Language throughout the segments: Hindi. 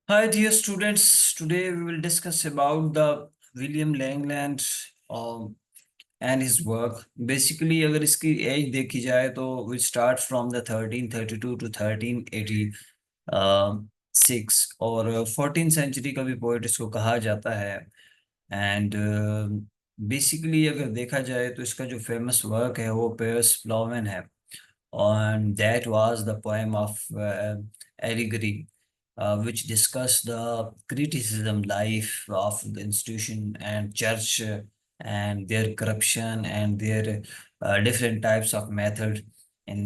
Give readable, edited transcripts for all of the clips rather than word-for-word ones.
Hi, dear students. Today we will discuss about the William Langland and his work. Basically, अगर इसकी एज देखी जाए तो we start from the 1332 to 1386 और 14th सेंचुरी का भी पोइट इसको कहा जाता है। एंड बेसिकली अगर देखा जाए तो इसका जो फेमस वर्क है वो पियर्स प्लॉमन है। and that was the poem of Allegory, which discussed the criticism life of the institution and church and their corruption and their different types of method in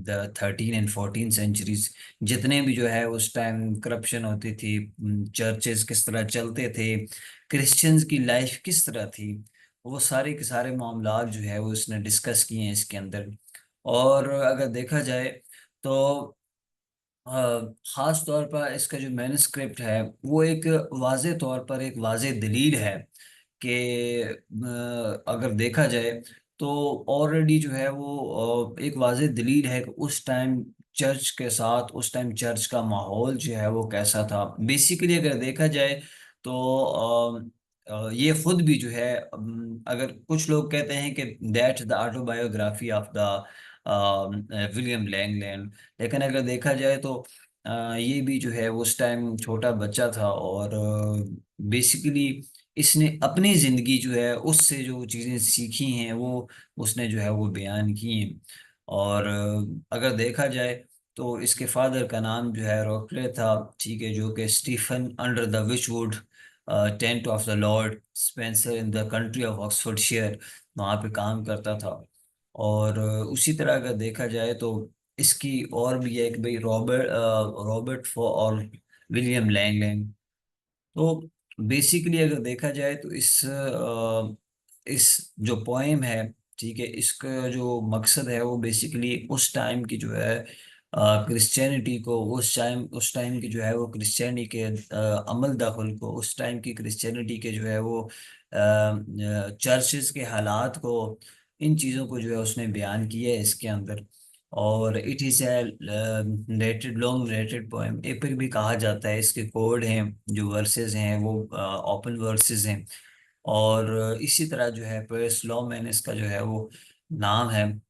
the 13 and 14 centuries। जितने भी जो है उस टाइम करप्शन होती थी, चर्चेस किस तरह चलते थे, क्रिश्चियंस की लाइफ किस तरह थी, वो सारे के सारे मामलात जो है वो उसने डिस्कस किए हैं इसके अंदर। और अगर देखा जाए तो खास तौर पर इसका जो मैन्युस्क्रिप्ट है वो एक वाज़े तौर पर एक वाज़े दलील है कि अगर देखा जाए तो ऑलरेडी जो है वो एक वाज़े दलील है कि उस टाइम चर्च के साथ उस टाइम चर्च का माहौल जो है वो कैसा था। बेसिकली अगर देखा जाए तो ये खुद भी जो है अगर कुछ लोग कहते हैं कि that the autobiography of the William Langland, लेकिन अगर देखा जाए तो ये भी जो है वो उस टाइम छोटा बच्चा था और बेसिकली इसने अपनी जिंदगी जो है उससे जो चीज़ें सीखी हैं वो उसने जो है वो बयान की हैं। और अगर देखा जाए तो इसके फादर का नाम जो है रॉकले था, ठीक है, जो कि Stephen under the Wychwood tent of the Lord Spencer in the country of Oxfordshire वहाँ पे काम करता था। और उसी तरह अगर देखा जाए तो इसकी और भी है एक भाई रॉबर्ट फॉर और विलियम लैंगलैंग। तो बेसिकली अगर देखा जाए तो इस जो पोएम है, ठीक है, इसका जो मकसद है वो बेसिकली उस टाइम की जो है क्रिश्चियनिटी को, उस टाइम की जो है वो क्रिश्चियनिटी के अमल दखल को, उस टाइम की क्रिश्चियनिटी के जो है वो चर्चेस के हालात को, इन चीज़ों को जो है उसने बयान किया है इसके अंदर। और it is A rated long rated poem epic भी कहा जाता है। इसके कोड हैं, जो वर्सेस हैं वो ओपन वर्सेस हैं। और इसी तरह जो है पेरिस लॉ मैन इसका जो है वो नाम है।